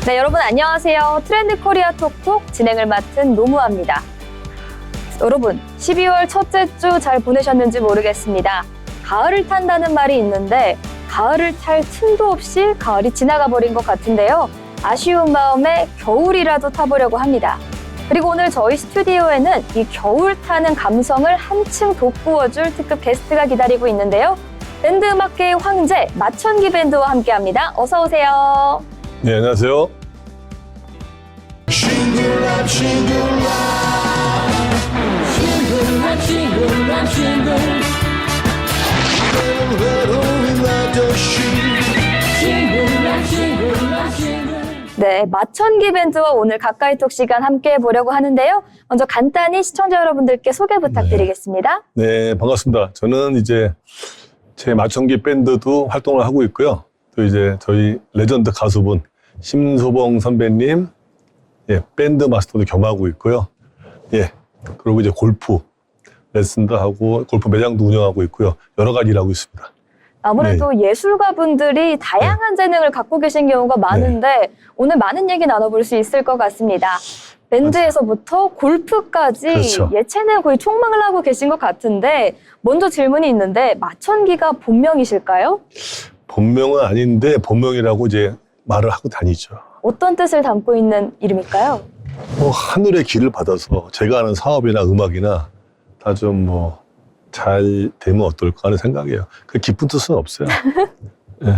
네, 여러분 안녕하세요. 트렌드 코리아 톡톡 진행을 맡은 노무아입니다. 여러분, 12월 첫째 주 잘 보내셨는지 모르겠습니다. 가을을 탄다는 말이 있는데 가을을 탈 틈도 없이 가을이 지나가 버린 것 같은데요. 아쉬운 마음에 겨울이라도 타보려고 합니다. 그리고 오늘 저희 스튜디오에는 이 겨울 타는 감성을 한층 돋구어줄 특급 게스트가 기다리고 있는데요. 밴드 음악계의 황제, 마천기 밴드와 함께합니다. 어서 오세요. 네, 안녕하세요. 네, 마천기 밴드와 오늘 가까이톡 시간 함께 해보려고 하는데요. 먼저 간단히 시청자 여러분들께 소개 부탁드리겠습니다. 네, 반갑습니다. 저는 이제 제 마천기 밴드도 활동을 하고 있고요. 또 이제 저희 레전드 가수분 심소봉 선배님, 예, 밴드 마스터도 겸하고 있고요. 예, 그리고 이제 골프 레슨도 하고 골프 매장도 운영하고 있고요. 여러 가지 일하고 있습니다. 아무래도 예술가분들이 다양한 재능을 갖고 계신 경우가 많은데 오늘 많은 얘기 나눠볼 수 있을 것 같습니다. 밴드에서부터 골프까지 그렇죠. 예체능 거의 총망을 하고 계신 것 같은데 먼저 질문이 있는데 마천기가 본명이실까요? 본명은 아닌데 본명이라고 이제 말을 하고 다니죠. 어떤 뜻을 담고 있는 이름일까요? 뭐 하늘의 길을 받아서 제가 하는 사업이나 음악이나 다 좀 뭐 잘 되면 어떨까 하는 생각이에요. 그 깊은 뜻은 없어요. 네.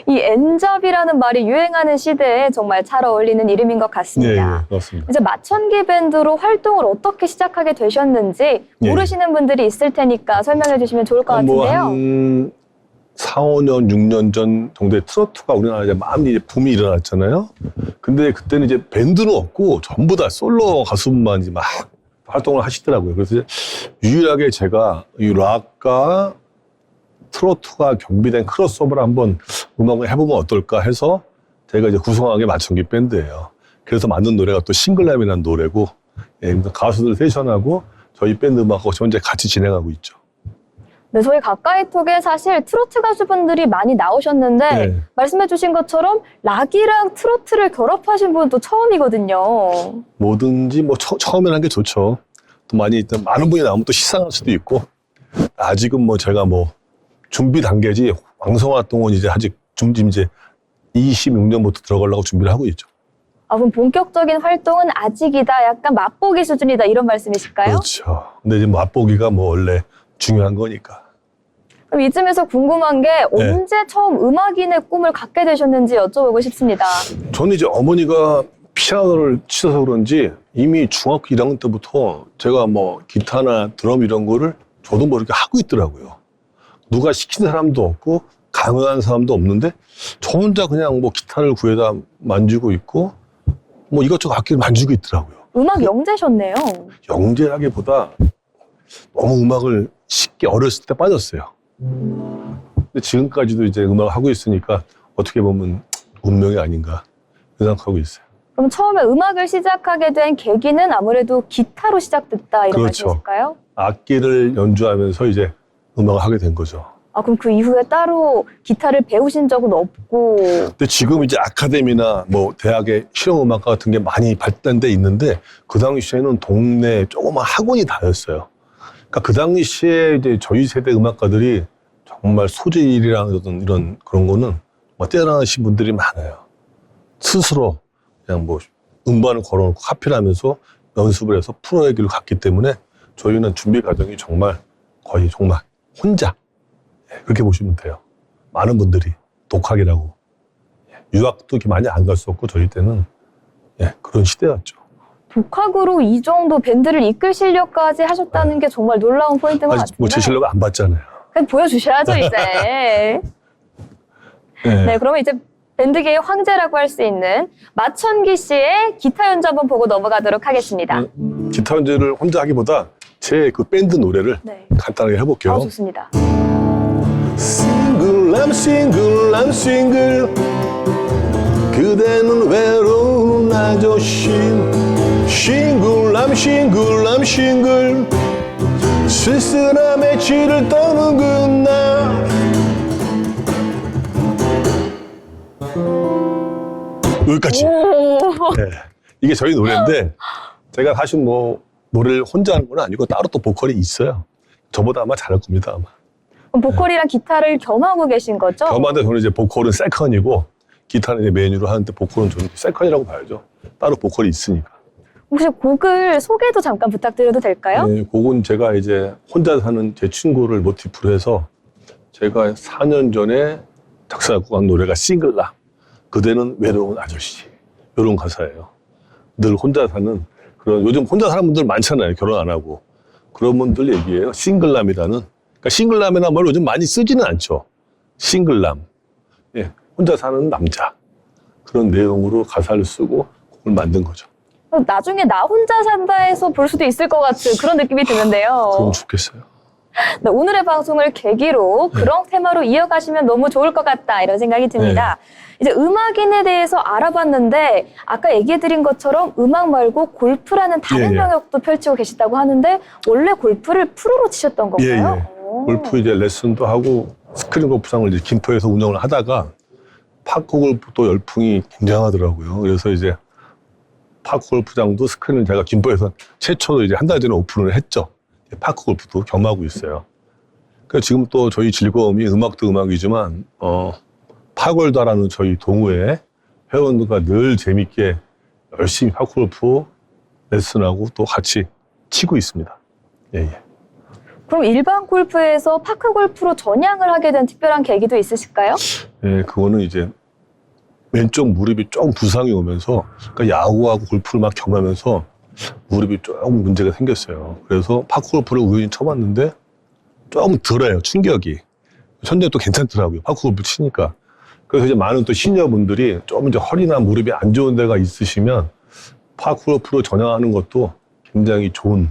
이 엔잡이라는 말이 유행하는 시대에 정말 잘 어울리는 이름인 것 같습니다. 예, 그렇습니다. 이제 마천기 밴드로 활동을 어떻게 시작하게 되셨는지 모르시는 분들이 있을 테니까 설명해 주시면 좋을 것 같은데요. 한 4, 5년, 6년 전 정도에 트로트가 우리나라에 이제 많이 이제 붐이 일어났잖아요. 근데 그때는 이제 밴드는 없고 전부 다 솔로 가수만 이제 막 활동을 하시더라고요. 그래서 이제 유일하게 제가 이 락과 트로트가 겸비된 크로스오버를 한번 음악을 해보면 어떨까 해서 제가 이제 구성한 게 마천기 밴드예요. 그래서 만든 노래가 또 싱글램이라는 노래고, 예, 가수들 세션하고 저희 밴드 음악하고 현재 같이 진행하고 있죠. 네, 저희 가까이톡에 사실 트로트 가수분들이 많이 나오셨는데 네. 말씀해 주신 것처럼 락이랑 트로트를 결합하신 분도 처음이거든요. 뭐든지 뭐 처음에는 한 게 좋죠. 또 많은 분이 나오면 또 시상할 수도 있고, 아직은 뭐 제가 뭐 준비 단계지 왕성화 활동은 이제 아직 이제 26년부터 들어가려고 준비를 하고 있죠. 아, 그럼 본격적인 활동은 아직이다, 약간 맛보기 수준이다 이런 말씀이실까요? 그렇죠. 근데 이제 맛보기가 뭐 원래 중요한 거니까. 그럼 이쯤에서 궁금한 게 언제 처음 음악인의 꿈을 갖게 되셨는지 여쭤보고 싶습니다. 저는 이제 어머니가 피아노를 치셔서 그런지 이미 중학교 1학년 때부터 제가 뭐 기타나 드럼 이런 거를 저도 모르게 하고 있더라고요. 누가 시킨 사람도 없고 강요한 사람도 없는데 저 혼자 그냥 뭐 기타를 구해다 만지고 있고 뭐 이것저것 악기를 만지고 있더라고요. 음악 영재셨네요. 영재라기보다 너무 음악을 쉽게 어렸을 때 빠졌어요. 근데 지금까지도 이제 음악을 하고 있으니까 어떻게 보면 운명이 아닌가 생각하고 있어요. 그럼 처음에 음악을 시작하게 된 계기는 아무래도 기타로 시작됐다 이런 그렇죠. 말씀이실까요? 악기를 연주하면서 이제 음악을 하게 된 거죠. 아, 그럼 그 이후에 따로 기타를 배우신 적은 없고. 근데 지금 이제 아카데미나 뭐 대학의 실용음악과 같은 게 많이 발달돼 있는데 그 당시에는 동네 조그만 학원이 다였어요. 그러니까 그 당시에 이제 저희 세대 음악가들이 정말 소질이랑 이런 그런 거는 뭐 뛰어나신 분들이 많아요. 스스로 그냥 뭐 음반을 걸어놓고 카피를 하면서 연습을 해서 프로의 길을 갔기 때문에 저희는 준비 과정이 정말 거의 정말 혼자, 그렇게 보시면 돼요. 많은 분들이 독학이라고. 유학도 이렇게 많이 안 갔었고 저희 때는 그런 시대였죠. 독학으로 이 정도 밴드를 이끌 실력까지 하셨다는 게 정말 놀라운 포인트인 것 아직 같은데. 뭐 제 실력을 안 봤잖아요. 그냥 보여주셔야죠 이제. 네, 그러면 이제 밴드계의 황제라고 할 수 있는 마천기 씨의 기타 연주 한번 보고 넘어가도록 하겠습니다. 기타 연주를 혼자 하기보다 제 그 밴드 노래를 간단하게 해볼게요. 좋습니다. 싱글 I'm single I'm single 그대는 외로운 아저씨 싱글 I'm single I'm single 쓸쓸함의 질을 떠는 그날 여기까지. 오. 네. 이게 저희 노래인데 제가 사실 뭐 노래를 혼자 하는 건 아니고 따로 또 보컬이 있어요. 저보다 아마 잘할 겁니다. 아마. 그럼 보컬이랑 기타를 겸하고 계신 거죠? 겸하는데 저는 이제 보컬은 세컨이고 기타는 이제 메인으로 하는데 보컬은 저는 세컨이라고 봐야죠. 따로 보컬이 있으니까. 혹시 곡을 소개도 잠깐 부탁드려도 될까요? 네, 곡은 제가 이제 혼자 사는 제 친구를 모티프로 해서 제가 4년 전에 작사하고 한 노래가 싱글남. 그대는 외로운 아저씨. 이런 가사예요. 늘 혼자 사는 그런 요즘 혼자 사는 분들 많잖아요. 결혼 안 하고. 그런 분들 얘기예요. 싱글남이라는. 그러니까 싱글남이라는 말 요즘 많이 쓰지는 않죠. 싱글남. 예, 혼자 사는 남자. 그런 내용으로 가사를 쓰고 곡을 만든 거죠. 나중에 나 혼자 산다에서 볼 수도 있을 것 같은 그런 느낌이 드는데요. 그럼 좋겠어요. 네, 오늘의 방송을 계기로 그런 테마로 이어가시면 너무 좋을 것 같다 이런 생각이 듭니다. 이제 음악인에 대해서 알아봤는데 아까 얘기해드린 것처럼 음악 말고 골프라는 다른 영역도 펼치고 계시다고 하는데 원래 골프를 프로로 치셨던 건가요? 오. 골프 이제 레슨도 하고 스크린 골프장을 이제 김포에서 운영을 하다가 파크 골프도 열풍이 굉장하더라고요. 그래서 이제 파크 골프장도 스크린을 제가 김포에서 최초로 이제 한 달 전에 오픈을 했죠. 파크 골프도 겸하고 있어요. 그래서 지금 또 저희 즐거움이 음악도 음악이지만 파골다라는 저희 동호회 회원들과 늘 재밌게 열심히 파크 골프 레슨하고 또 같이 치고 있습니다. 예. 그럼 일반 골프에서 파크 골프로 전향을 하게 된 특별한 계기도 있으실까요? 예, 그거는 이제 왼쪽 무릎이 조금 부상이 오면서 그러니까 야구하고 골프를 막 겸하면서 무릎이 조금 문제가 생겼어요. 그래서 파크 골프를 우연히 쳐봤는데 조금 덜해요, 충격이. 현재 또 괜찮더라고요, 파크 골프 치니까. 그래서 이제 많은 또 시니어분들이 좀 이제 허리나 무릎이 안 좋은 데가 있으시면 파크 골프로 전향하는 것도 굉장히 좋은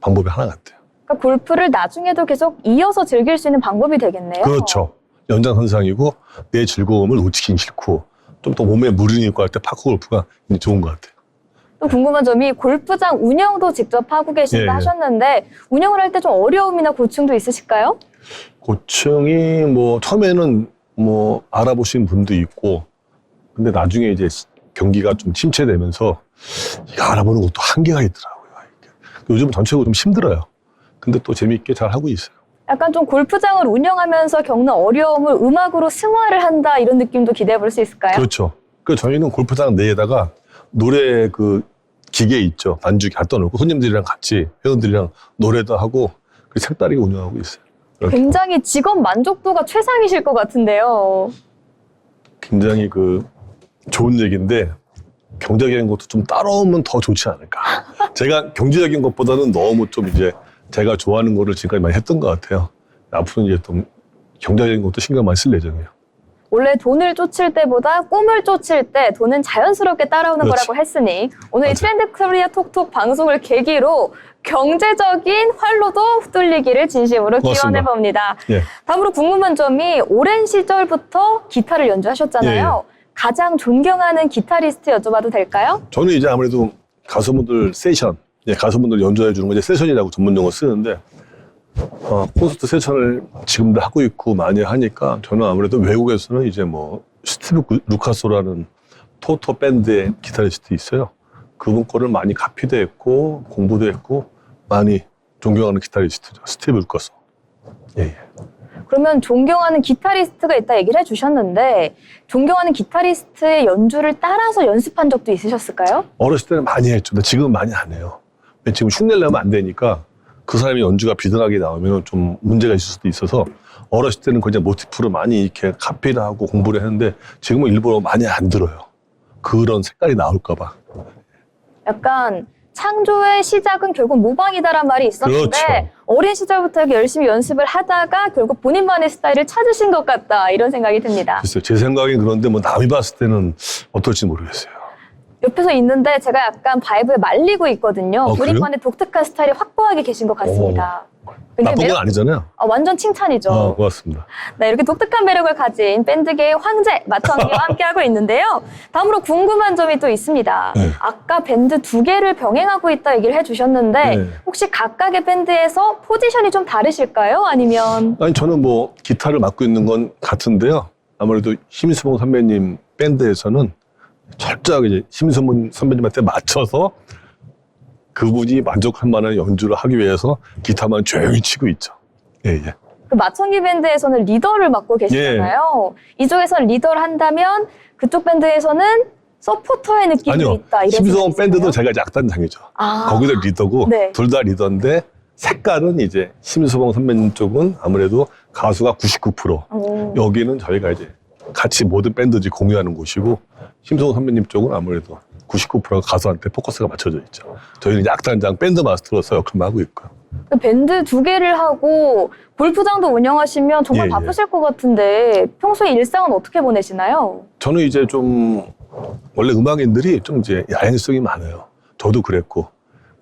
방법의 하나 같아요. 그러니까 골프를 나중에도 계속 이어서 즐길 수 있는 방법이 되겠네요. 그렇죠. 연장선상이고 내 즐거움을 놓치긴 싫고 좀 더 몸에 무리는 있고 할 때 파크 골프가 좋은 것 같아요. 또 궁금한 점이 골프장 운영도 직접 하고 계신다 하셨는데 운영을 할 때 좀 어려움이나 고충도 있으실까요? 고충이 뭐 처음에는 뭐 알아보신 분도 있고 근데 나중에 이제 경기가 좀 침체되면서 이거 알아보는 것도 한계가 있더라고요. 요즘은 전체적으로 좀 힘들어요. 근데 또 재미있게 잘 하고 있어요. 약간 좀 골프장을 운영하면서 겪는 어려움을 음악으로 승화를 한다 이런 느낌도 기대해 볼 수 있을까요? 그렇죠. 그 저희는 골프장 내에다가 노래 그 기계 있죠. 반주 갖다 놓고 손님들이랑 같이 회원들이랑 노래도 하고 색다르게 운영하고 있어요. 이렇게. 굉장히 직업 만족도가 최상이실 것 같은데요. 굉장히 그 좋은 얘기인데 경제적인 것도 좀 따라오면 더 좋지 않을까. 제가 경제적인 것보다는 너무 좀 이제 제가 좋아하는 거를 지금까지 많이 했던 것 같아요. 앞으로는 이제 좀 경제적인 것도 신경 많이 쓸 예정이에요. 원래 돈을 쫓을 때보다 꿈을 쫓을 때 돈은 자연스럽게 따라오는 그렇지. 거라고 했으니 오늘 이 맞아. 트렌드 코리아 톡톡 방송을 계기로 경제적인 활로도 뚫리기를 진심으로 고맙습니다. 기원해 봅니다. 예. 다음으로 궁금한 점이 오랜 시절부터 기타를 연주하셨잖아요. 가장 존경하는 기타리스트 여쭤봐도 될까요? 저는 이제 아무래도 가수분들 세션, 가수분들 연주해 주는 거 이제 세션이라고 전문 용어 쓰는데 콘서트 세션을 지금도 하고 있고 많이 하니까 저는 아무래도 외국에서는 이제 뭐 스티브 루카소라는 토토 밴드의 기타리스트 있어요. 그분 거를 많이 카피도 했고 공부도 했고 많이 존경하는 기타리스트죠. 스티브 루카소. 예. 그러면 존경하는 기타리스트가 있다 얘기를 해주셨는데 존경하는 기타리스트의 연주를 따라서 연습한 적도 있으셨을까요? 어렸을 때는 많이 했죠. 근데 지금은 많이 안 해요. 지금 흉내를 내면 안 되니까 그 사람의 연주가 비등하게 나오면 좀 문제가 있을 수도 있어서 어렸을 때는 그냥 모티프를 많이 이렇게 카피를 하고 공부를 했는데 지금은 일부러 많이 안 들어요. 그런 색깔이 나올까봐. 약간 창조의 시작은 결국 모방이다란 말이 있었는데 그렇죠. 어린 시절부터 이렇게 열심히 연습을 하다가 결국 본인만의 스타일을 찾으신 것 같다 이런 생각이 듭니다. 글쎄요. 제 생각엔 그런데 뭐 남이 봤을 때는 어떨지 모르겠어요. 옆에서 있는데 제가 약간 바이브에 말리고 있거든요. 그래요? 본인만의 독특한 스타일이 확고하게 계신 것 같습니다. 나쁜 건 아니잖아요. 완전 칭찬이죠. 고맙습니다. 네, 이렇게 독특한 매력을 가진 밴드계의 황제 마청기와 함께하고 있는데요. 다음으로 궁금한 점이 또 있습니다. 네. 아까 밴드 2개를 병행하고 있다 얘기를 해주셨는데 네. 혹시 각각의 밴드에서 포지션이 좀 다르실까요? 아니면 아니 저는 뭐 기타를 맡고 있는 건 같은데요. 아무래도 힘수봉 선배님 밴드에서는 철저하게 이제 심수문 선배님한테 맞춰서 그분이 만족할 만한 연주를 하기 위해서 기타만 조용히 치고 있죠. 예, 예. 그 마청기 밴드에서는 리더를 맡고 계시잖아요. 이쪽에서는 리더를 한다면 그쪽 밴드에서는 서포터의 느낌이 아니요. 있다. 이런 심수원 생각이시네요? 밴드도 제가 약단장이죠. 아. 거기도 리더고 네. 둘 다 리더인데 색깔은 이제 심수봉 선배님 쪽은 아무래도 가수가 99%, 여기는 저희가 이제 같이 모든 밴드들이 공유하는 곳이고 심수봉 선배님 쪽은 아무래도 99%가 가수한테 포커스가 맞춰져 있죠. 저희는 약단장 밴드 마스터로서 역할만 하고 있고요. 그 밴드 두 개를 하고 골프장도 운영하시면 정말 예, 예. 바쁘실 것 같은데 평소에 일상은 어떻게 보내시나요? 저는 이제 좀 원래 음악인들이 좀 이제 야행성이 많아요. 저도 그랬고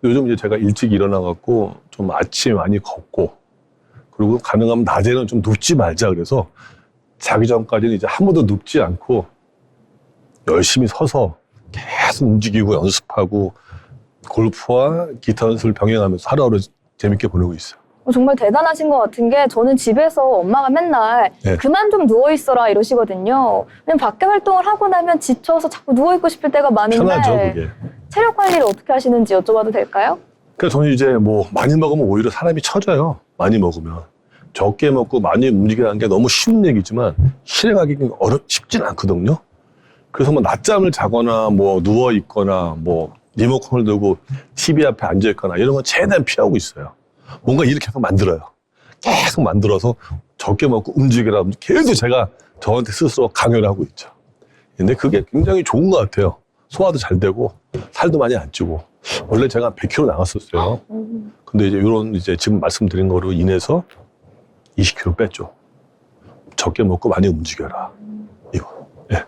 요즘 이제 제가 일찍 일어나갖고 좀 아침에 많이 걷고 그리고 가능하면 낮에는 좀 눕지 말자 그래서 자기 전까지는 이제 한 번도 눕지 않고 열심히 서서 계속 움직이고 연습하고 골프와 기타 연습을 병행하면서 하루하루 재밌게 보내고 있어요. 정말 대단하신 것 같은 게 저는 집에서 엄마가 맨날 네. 그만 좀 누워있어라 이러시거든요. 왜냐면 밖에 활동을 하고 나면 지쳐서 자꾸 누워있고 싶을 때가 많은데 편하죠, 그게. 체력 관리를 어떻게 하시는지 여쭤봐도 될까요? 그러니까 저는 이제 뭐 많이 먹으면 오히려 사람이 처져요. 많이 먹으면. 적게 먹고 많이 움직이라는 게 너무 쉬운 얘기지만 실행하기 쉽진 않거든요. 그래서 뭐 낮잠을 자거나 뭐 누워 있거나 뭐 리모컨을 들고 TV 앞에 앉아 있거나 이런 건 최대한 피하고 있어요. 뭔가 일을 계속 만들어요. 계속 만들어서 적게 먹고 움직여라. 계속 제가 저한테 스스로 강요를 하고 있죠. 근데 그게 굉장히 좋은 것 같아요. 소화도 잘 되고 살도 많이 안 찌고. 원래 제가 100kg 나갔었어요. 근데 이제 이런 이제 지금 말씀드린 거로 인해서 20kg 뺐죠. 적게 먹고 많이 움직여라. 이거. 예.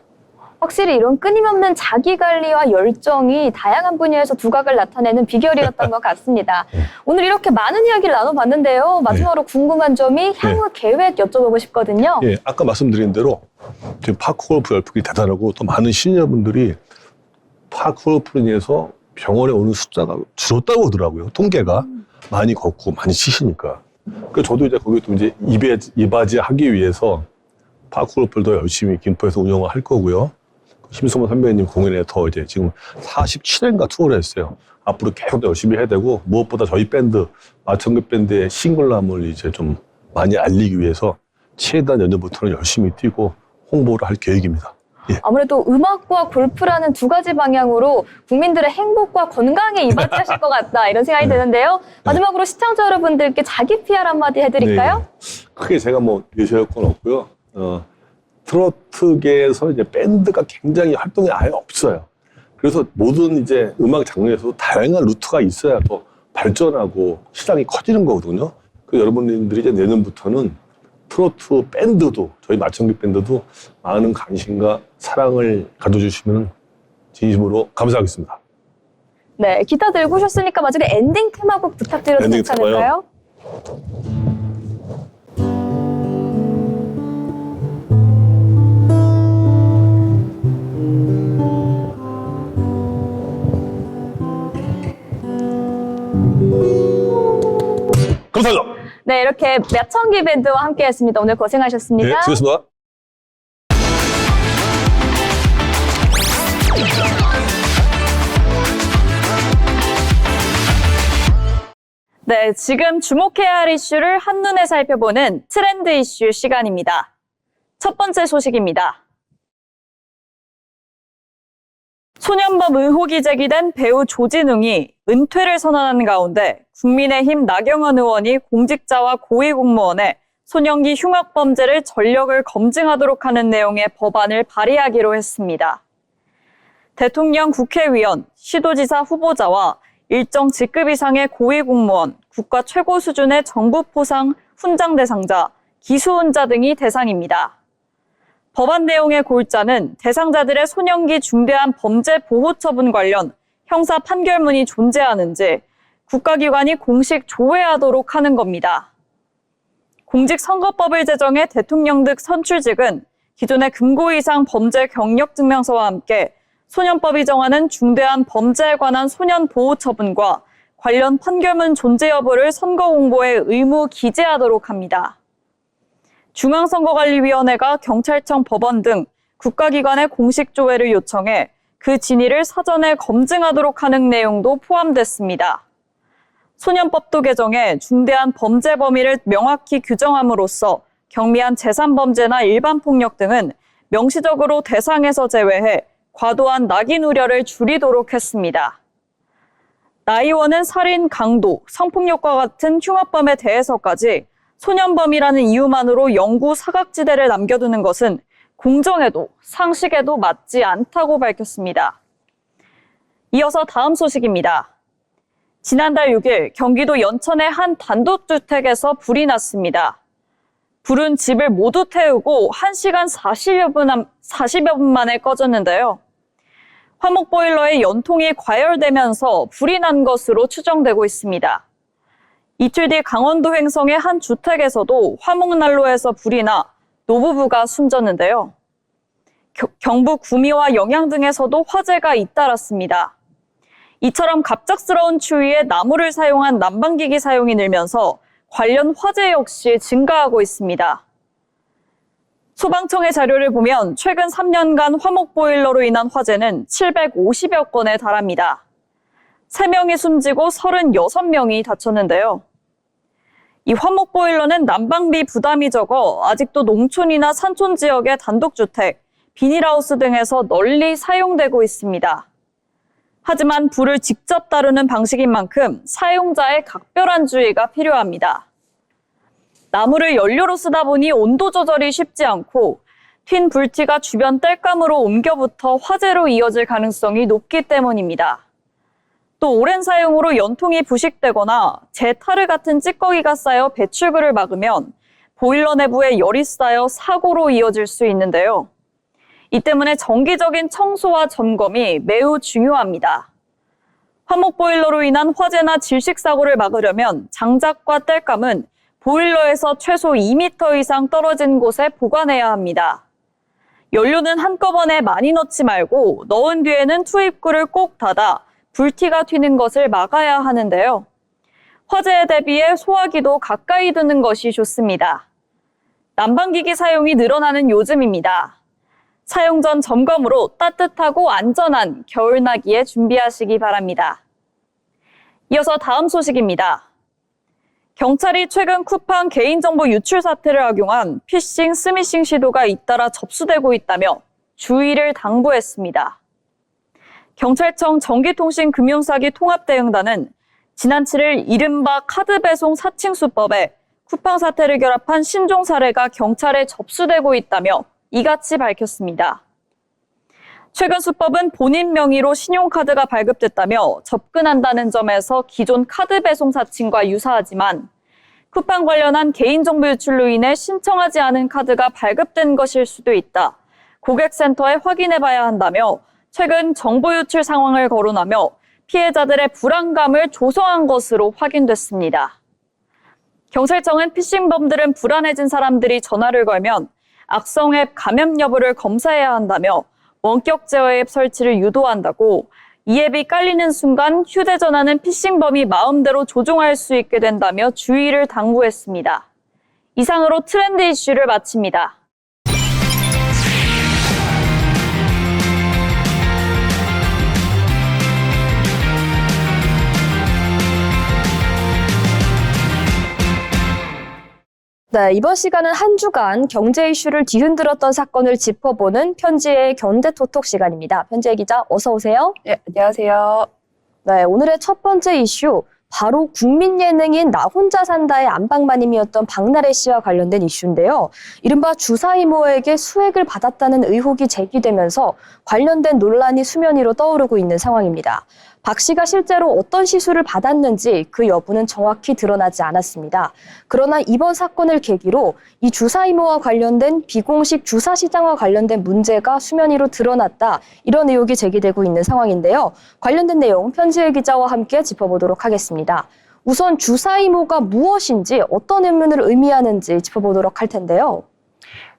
확실히 이런 끊임없는 자기관리와 열정이 다양한 분야에서 두각을 나타내는 비결이었던 것 같습니다. 오늘 이렇게 많은 이야기를 나눠봤는데요. 마지막으로 궁금한 점이 향후 계획 여쭤보고 싶거든요. 예, 아까 말씀드린 대로 지금 파크골프 열풍이 대단하고 또 많은 시니어분들이 파크골프로 인해서 병원에 오는 숫자가 줄었다고 하더라고요. 통계가 많이 걷고 많이 치시니까. 그래서 저도 이제 거기 또 이제 이바지 하기 위해서 파크골프를 더 열심히 김포에서 운영을 할 거고요. 심수만 선배님 공연에 더 이제 지금 47회인가 투어를 했어요. 앞으로 계속 열심히 해야 되고 무엇보다 저희 밴드 마청기 밴드의 싱글남을 이제 좀 많이 알리기 위해서 최대한 내년부터는 열심히 뛰고 홍보를 할 계획입니다. 예. 아무래도 음악과 골프라는 두 가지 방향으로 국민들의 행복과 건강에 이바지하실 것 같다 이런 생각이 드는데요. 마지막으로 시청자 여러분들께 자기 PR 한마디 해드릴까요? 네. 크게 제가 뭐 얘기할 건 없고요. 트로트계에서 이제 밴드가 굉장히 활동이 아예 없어요. 그래서 모든 이제 음악 장르에서도 다양한 루트가 있어야 더 발전하고 시장이 커지는 거거든요. 그래서 여러분들이 이제 내년부터는 트로트 밴드도 저희 마청기 밴드도 많은 관심과 사랑을 가져주시면 진심으로 감사하겠습니다. 네, 기타 들고 오셨으니까 마지막에 엔딩 테마곡 부탁드려도 엔딩 괜찮을까요? 감사합니다. 네, 이렇게 마청기 밴드와 함께했습니다. 오늘 고생하셨습니다. 네, 수고하셨습니다. 네, 지금 주목해야 할 이슈를 한눈에 살펴보는 트렌드 이슈 시간입니다. 첫 번째 소식입니다. 소년범 의혹이 제기된 배우 조진웅이 은퇴를 선언하는 가운데 국민의힘 나경원 의원이 공직자와 고위공무원의 소년기 흉악범죄를 전력을 검증하도록 하는 내용의 법안을 발의하기로 했습니다. 대통령, 국회의원, 시도지사 후보자와 일정 직급 이상의 고위공무원, 국가 최고 수준의 정부 포상 훈장 대상자, 기수훈자 등이 대상입니다. 법안 내용의 골자는 대상자들의 소년기 중대한 범죄 보호 처분 관련 형사 판결문이 존재하는지 국가기관이 공식 조회하도록 하는 겁니다. 공직선거법을 제정해 대통령 등 선출직은 기존의 금고 이상 범죄 경력 증명서와 함께 소년법이 정하는 중대한 범죄에 관한 소년 보호 처분과 관련 판결문 존재 여부를 선거 공보에 의무 기재하도록 합니다. 중앙선거관리위원회가 경찰청, 법원 등 국가기관의 공식 조회를 요청해 그 진위를 사전에 검증하도록 하는 내용도 포함됐습니다. 소년법도 개정해 중대한 범죄 범위를 명확히 규정함으로써 경미한 재산범죄나 일반폭력 등은 명시적으로 대상에서 제외해 과도한 낙인 우려를 줄이도록 했습니다. 나이원은 살인, 강도, 성폭력과 같은 흉악범에 대해서까지 소년범이라는 이유만으로 영구 사각지대를 남겨두는 것은 공정에도 상식에도 맞지 않다고 밝혔습니다. 이어서 다음 소식입니다. 지난달 6일 경기도 연천의 한 단독주택에서 불이 났습니다. 불은 집을 모두 태우고 1시간 40여 분 만에 꺼졌는데요. 화목보일러의 연통이 과열되면서 불이 난 것으로 추정되고 있습니다. 이틀 뒤 강원도 횡성의 한 주택에서도 화목난로에서 불이 나 노부부가 숨졌는데요. 경북 구미와 영양 등에서도 화재가 잇따랐습니다. 이처럼 갑작스러운 추위에 나무를 사용한 난방기기 사용이 늘면서 관련 화재 역시 증가하고 있습니다. 소방청의 자료를 보면 최근 3년간 화목보일러로 인한 화재는 750여 건에 달합니다. 3명이 숨지고 36명이 다쳤는데요. 이 화목보일러는 난방비 부담이 적어 아직도 농촌이나 산촌 지역의 단독주택, 비닐하우스 등에서 널리 사용되고 있습니다. 하지만 불을 직접 다루는 방식인 만큼 사용자의 각별한 주의가 필요합니다. 나무를 연료로 쓰다 보니 온도 조절이 쉽지 않고 튄 불티가 주변 땔감으로 옮겨붙어 화재로 이어질 가능성이 높기 때문입니다. 또 오랜 사용으로 연통이 부식되거나 재타르 같은 찌꺼기가 쌓여 배출구를 막으면 보일러 내부에 열이 쌓여 사고로 이어질 수 있는데요. 이 때문에 정기적인 청소와 점검이 매우 중요합니다. 화목보일러로 인한 화재나 질식사고를 막으려면 장작과 땔감은 보일러에서 최소 2m 이상 떨어진 곳에 보관해야 합니다. 연료는 한꺼번에 많이 넣지 말고 넣은 뒤에는 투입구를 꼭 닫아 불티가 튀는 것을 막아야 하는데요. 화재에 대비해 소화기도 가까이 두는 것이 좋습니다. 난방기기 사용이 늘어나는 요즘입니다. 사용 전 점검으로 따뜻하고 안전한 겨울나기에 준비하시기 바랍니다. 이어서 다음 소식입니다. 경찰이 최근 쿠팡 개인정보 유출 사태를 악용한 피싱, 스미싱 시도가 잇따라 접수되고 있다며 주의를 당부했습니다. 경찰청 전기통신금융사기 통합대응단은 지난 7일 이른바 카드배송 사칭수법에 쿠팡 사태를 결합한 신종 사례가 경찰에 접수되고 있다며 이같이 밝혔습니다. 최근 수법은 본인 명의로 신용카드가 발급됐다며 접근한다는 점에서 기존 카드 배송 사칭과 유사하지만 쿠팡 관련한 개인정보 유출로 인해 신청하지 않은 카드가 발급된 것일 수도 있다. 고객센터에 확인해봐야 한다며 최근 정보 유출 상황을 거론하며 피해자들의 불안감을 조성한 것으로 확인됐습니다. 경찰청은 피싱범들은 불안해진 사람들이 전화를 걸면 악성 앱 감염 여부를 검사해야 한다며 원격 제어 앱 설치를 유도한다고 이 앱이 깔리는 순간 휴대전화는 피싱범이 마음대로 조종할 수 있게 된다며 주의를 당부했습니다. 이상으로 트렌드 이슈를 마칩니다. 네, 이번 시간은 한 주간 경제 이슈를 뒤흔들었던 사건을 짚어보는 편지의 견대토톡 시간입니다. 편지의 기자, 어서 오세요. 네, 안녕하세요. 네, 오늘의 첫 번째 이슈, 바로 국민 예능인 나 혼자 산다의 안방마님이었던 박나래 씨와 관련된 이슈인데요. 이른바 주사 이모에게 수액을 받았다는 의혹이 제기되면서 관련된 논란이 수면 위로 떠오르고 있는 상황입니다. 박 씨가 실제로 어떤 시술을 받았는지 그 여부는 정확히 드러나지 않았습니다. 그러나 이번 사건을 계기로 이 주사 이모와 관련된 비공식 주사 시장과 관련된 문제가 수면 위로 드러났다. 이런 의혹이 제기되고 있는 상황인데요. 관련된 내용 편지의 기자와 함께 짚어보도록 하겠습니다. 우선 주사 이모가 무엇인지 어떤 의미를 의미하는지 짚어보도록 할 텐데요.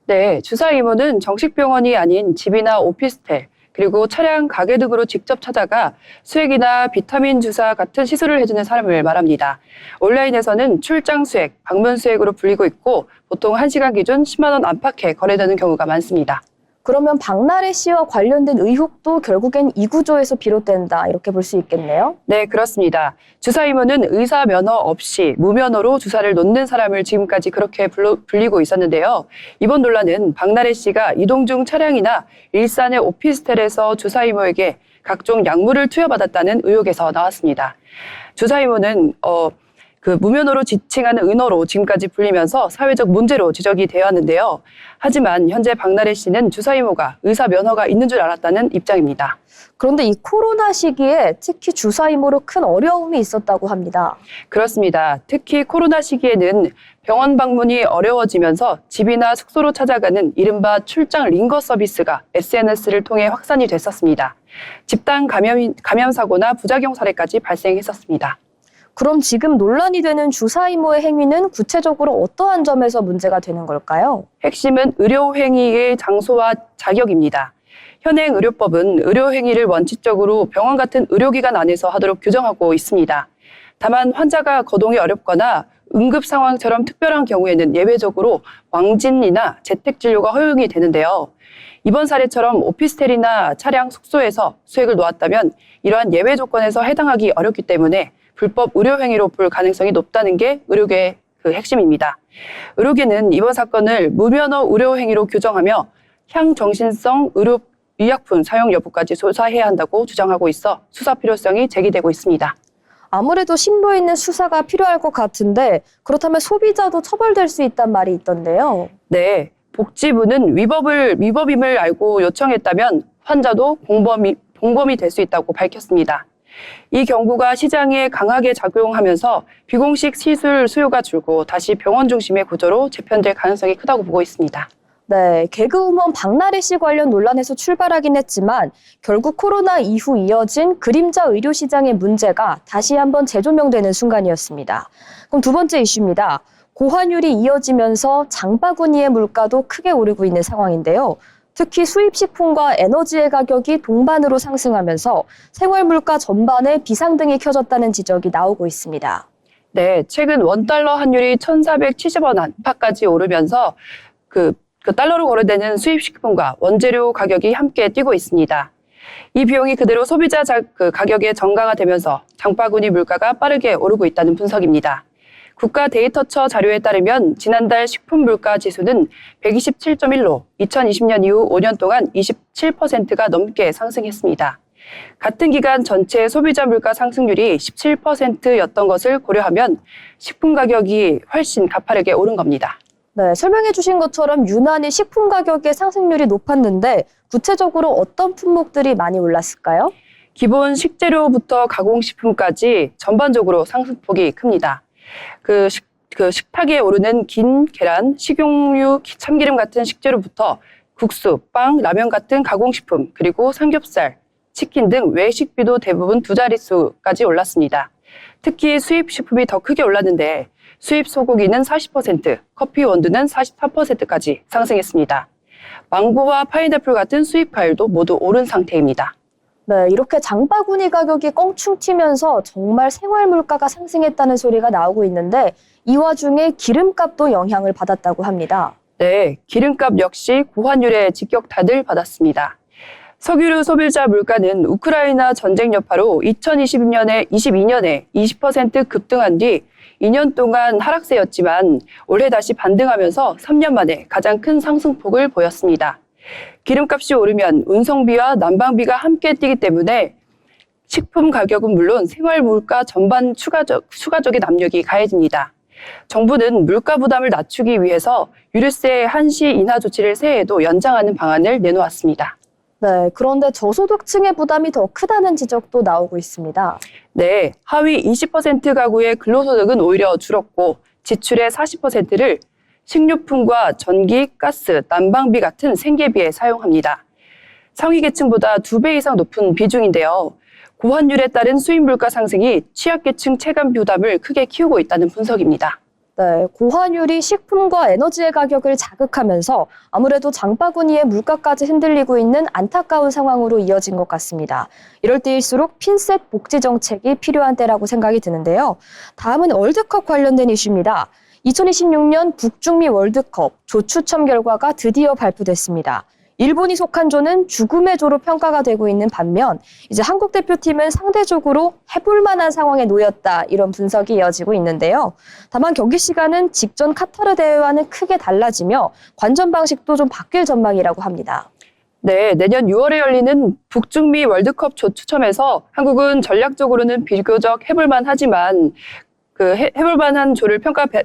네, 주사 이모는 정식 병원이 아닌 집이나 오피스텔, 그리고 차량, 가게 등으로 직접 찾아가 수액이나 비타민 주사 같은 시술을 해주는 사람을 말합니다. 온라인에서는 출장 수액, 방문 수액으로 불리고 있고 보통 1시간 기준 10만 원 안팎에 거래되는 경우가 많습니다. 그러면 박나래 씨와 관련된 의혹도 결국엔 이 구조에서 비롯된다 이렇게 볼 수 있겠네요. 네, 그렇습니다. 주사 임원은 의사 면허 없이 무면허로 주사를 놓는 사람을 지금까지 그렇게 불리고 있었는데요. 이번 논란은 박나래 씨가 이동 중 차량이나 일산의 오피스텔에서 주사 임원에게 각종 약물을 투여받았다는 의혹에서 나왔습니다. 주사 임원은 무면허로 지칭하는 은어로 지금까지 불리면서 사회적 문제로 지적이 되어 왔는데요. 하지만 현재 박나래 씨는 주사 이모가 의사 면허가 있는 줄 알았다는 입장입니다. 그런데 이 코로나 시기에 특히 주사 이모로 큰 어려움이 있었다고 합니다. 그렇습니다. 특히 코로나 시기에는 병원 방문이 어려워지면서 집이나 숙소로 찾아가는 이른바 출장 링거 서비스가 SNS를 통해 확산이 됐었습니다. 집단 감염 사고나 부작용 사례까지 발생했었습니다. 그럼 지금 논란이 되는 주사 이모의 행위는 구체적으로 어떠한 점에서 문제가 되는 걸까요? 핵심은 의료행위의 장소와 자격입니다. 현행 의료법은 의료행위를 원칙적으로 병원 같은 의료기관 안에서 하도록 규정하고 있습니다. 다만 환자가 거동이 어렵거나 응급 상황처럼 특별한 경우에는 예외적으로 왕진이나 재택진료가 허용이 되는데요. 이번 사례처럼 오피스텔이나 차량 숙소에서 수액을 놓았다면 이러한 예외 조건에서 해당하기 어렵기 때문에 불법 의료행위로 볼 가능성이 높다는 게 의료계의 핵심입니다. 의료계는 이번 사건을 무면허 의료행위로 규정하며 향정신성 의약품 사용 여부까지 조사해야 한다고 주장하고 있어 수사 필요성이 제기되고 있습니다. 아무래도 심도 있는 수사가 필요할 것 같은데 그렇다면 소비자도 처벌될 수 있다는 말이 있던데요. 네, 복지부는 위법임을 알고 요청했다면 환자도 공범이 될 수 있다고 밝혔습니다. 이 경고가 시장에 강하게 작용하면서 비공식 시술 수요가 줄고 다시 병원 중심의 구조로 재편될 가능성이 크다고 보고 있습니다. 네, 개그우먼 박나래 씨 관련 논란에서 출발하긴 했지만 결국 코로나 이후 이어진 그림자 의료 시장의 문제가 다시 한번 재조명되는 순간이었습니다. 그럼 두 번째 이슈입니다. 고환율이 이어지면서 장바구니의 물가도 크게 오르고 있는 상황인데요. 특히 수입식품과 에너지의 가격이 동반으로 상승하면서 생활물가 전반에 비상등이 켜졌다는 지적이 나오고 있습니다. 네, 최근 원달러 환율이 1,470원 안팎까지 오르면서 그 달러로 거래되는 수입식품과 원재료 가격이 함께 뛰고 있습니다. 이 비용이 그대로 소비자 가격에 전가가 되면서 장바구니 물가가 빠르게 오르고 있다는 분석입니다. 국가데이터처 자료에 따르면 지난달 식품물가 지수는 127.1로 2020년 이후 5년 동안 27%가 넘게 상승했습니다. 같은 기간 전체 소비자 물가 상승률이 17%였던 것을 고려하면 식품 가격이 훨씬 가파르게 오른 겁니다. 네, 설명해 주신 것처럼 유난히 식품 가격의 상승률이 높았는데 구체적으로 어떤 품목들이 많이 올랐을까요? 기본 식재료부터 가공식품까지 전반적으로 상승폭이 큽니다. 식탁에 오르는 긴 계란, 식용유, 참기름 같은 식재료부터 국수, 빵, 라면 같은 가공식품, 그리고 삼겹살, 치킨 등 외식비도 대부분 두 자릿수까지 올랐습니다. 특히 수입식품이 더 크게 올랐는데 수입 소고기는 40%, 커피 원두는 44%까지 상승했습니다. 망고와 파인애플 같은 수입 과일도 모두 오른 상태입니다. 네, 이렇게 장바구니 가격이 껑충 튀면서 정말 생활 물가가 상승했다는 소리가 나오고 있는데 이 와중에 기름값도 영향을 받았다고 합니다. 네, 기름값 역시 고환율에 직격탄을 받았습니다. 석유류 소비자 물가는 우크라이나 전쟁 여파로 2022년에 20% 급등한 뒤 2년 동안 하락세였지만 올해 다시 반등하면서 3년 만에 가장 큰 상승폭을 보였습니다. 기름값이 오르면 운송비와 난방비가 함께 뛰기 때문에 식품 가격은 물론 생활 물가 전반 추가적인 압력이 가해집니다. 정부는 물가 부담을 낮추기 위해서 유류세 한시 인하 조치를 새해에도 연장하는 방안을 내놓았습니다. 네, 그런데 저소득층의 부담이 더 크다는 지적도 나오고 있습니다. 네, 하위 20% 가구의 근로소득은 오히려 줄었고 지출의 40%를 식료품과 전기, 가스, 난방비 같은 생계비에 사용합니다. 상위 계층보다 2배 이상 높은 비중인데요. 고환율에 따른 수입 물가 상승이 취약계층 체감 부담을 크게 키우고 있다는 분석입니다. 네, 고환율이 식품과 에너지의 가격을 자극하면서 아무래도 장바구니의 물가까지 흔들리고 있는 안타까운 상황으로 이어진 것 같습니다. 이럴 때일수록 핀셋 복지 정책이 필요한 때라고 생각이 드는데요. 다음은 월드컵 관련된 이슈입니다. 2026년 북중미 월드컵 조추첨 결과가 드디어 발표됐습니다. 일본이 속한 조는 죽음의 조로 평가가 되고 있는 반면 이제 한국 대표팀은 상대적으로 해볼 만한 상황에 놓였다 이런 분석이 이어지고 있는데요. 다만 경기 시간은 직전 카타르 대회와는 크게 달라지며 관전 방식도 좀 바뀔 전망이라고 합니다. 네, 내년 6월에 열리는 북중미 월드컵 조 추첨에서 한국은 전략적으로는 비교적 해볼만 하지만 해볼만한 조를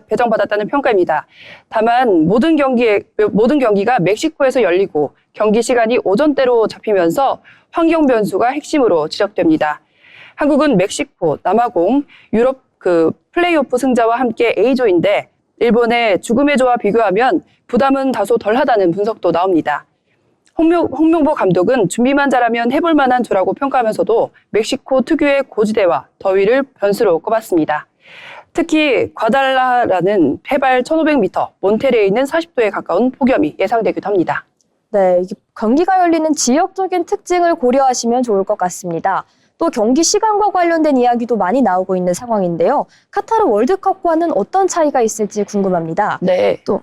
배정받았다는 평가입니다. 다만 모든 경기가 멕시코에서 열리고 경기 시간이 오전대로 잡히면서 환경 변수가 핵심으로 지적됩니다. 한국은 멕시코, 남아공, 유럽 플레이오프 승자와 함께 A조인데 일본의 죽음의 조와 비교하면 부담은 다소 덜하다는 분석도 나옵니다. 홍명보 감독은 준비만 잘하면 해볼 만한 조라고 평가하면서도 멕시코 특유의 고지대와 더위를 변수로 꼽았습니다. 특히 과달라라는 해발 1,500m, 몬테레에 있는 40도에 가까운 폭염이 예상되기도 합니다. 네, 경기가 열리는 지역적인 특징을 고려하시면 좋을 것 같습니다. 또 경기 시간과 관련된 이야기도 많이 나오고 있는 상황인데요. 카타르 월드컵과는 어떤 차이가 있을지 궁금합니다. 네. 또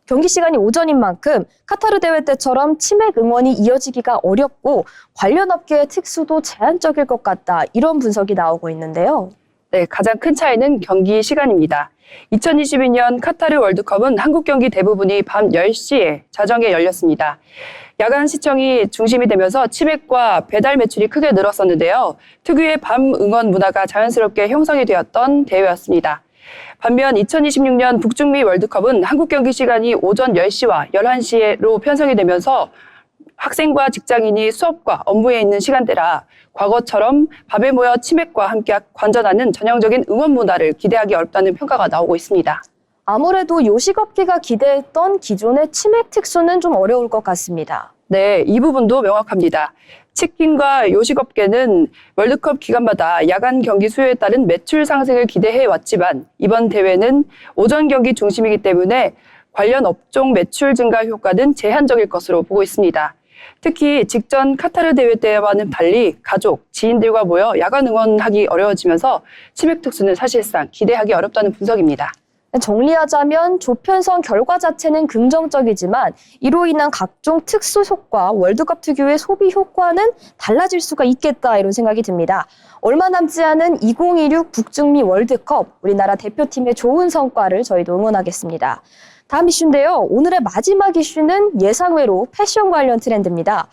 경기 시간이 오전인 만큼 카타르 대회 때처럼 치맥 응원이 이어지기가 어렵고 관련 업계의 특수도 제한적일 것 같다. 이런 분석이 나오고 있는데요. 네, 가장 큰 차이는 경기 시간입니다. 2022년 카타르 월드컵은 한국 경기 대부분이 밤 10시에 자정에 열렸습니다. 야간 시청이 중심이 되면서 치맥과 배달 매출이 크게 늘었었는데요. 특유의 밤 응원 문화가 자연스럽게 형성이 되었던 대회였습니다. 반면 2026년 북중미 월드컵은 한국 경기 시간이 오전 10시와 11시로 편성이 되면서 학생과 직장인이 수업과 업무에 있는 시간대라 과거처럼 밥에 모여 치맥과 함께 관전하는 전형적인 응원 문화를 기대하기 어렵다는 평가가 나오고 있습니다. 아무래도 요식업계가 기대했던 기존의 치맥 특수는 좀 어려울 것 같습니다. 네, 이 부분도 명확합니다. 치킨과 요식업계는 월드컵 기간마다 야간 경기 수요에 따른 매출 상승을 기대해 왔지만 이번 대회는 오전 경기 중심이기 때문에 관련 업종 매출 증가 효과는 제한적일 것으로 보고 있습니다. 특히 직전 카타르 대회 때와는 달리 가족, 지인들과 모여 야간 응원하기 어려워지면서 치맥 특수는 사실상 기대하기 어렵다는 분석입니다. 정리하자면 조편성 결과 자체는 긍정적이지만 이로 인한 각종 특수 효과, 월드컵 특유의 소비 효과는 달라질 수가 있겠다 이런 생각이 듭니다. 얼마 남지 않은 2026 북중미 월드컵, 우리나라 대표팀의 좋은 성과를 저희도 응원하겠습니다. 다음 이슈인데요. 오늘의 마지막 이슈는 예상외로 패션 관련 트렌드입니다.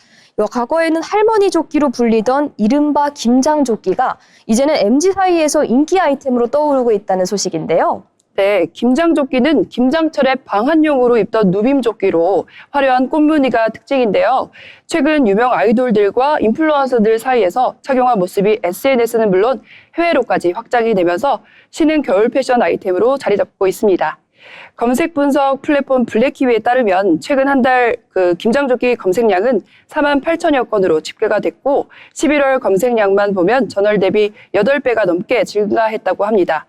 과거에는 할머니 조끼로 불리던 이른바 김장 조끼가 이제는 MZ 사이에서 인기 아이템으로 떠오르고 있다는 소식인데요. 네, 김장조끼는 김장철에 방한용으로 입던 누빔조끼로 화려한 꽃무늬가 특징인데요. 최근 유명 아이돌들과 인플루언서들 사이에서 착용한 모습이 SNS는 물론 해외로까지 확장이 되면서 신흥 겨울 패션 아이템으로 자리 잡고 있습니다. 검색 분석 플랫폼 블랙키위에 따르면 최근 한 달 김장조끼 검색량은 48,000여 건으로 집계가 됐고 11월 검색량만 보면 전월 대비 8배가 넘게 증가했다고 합니다.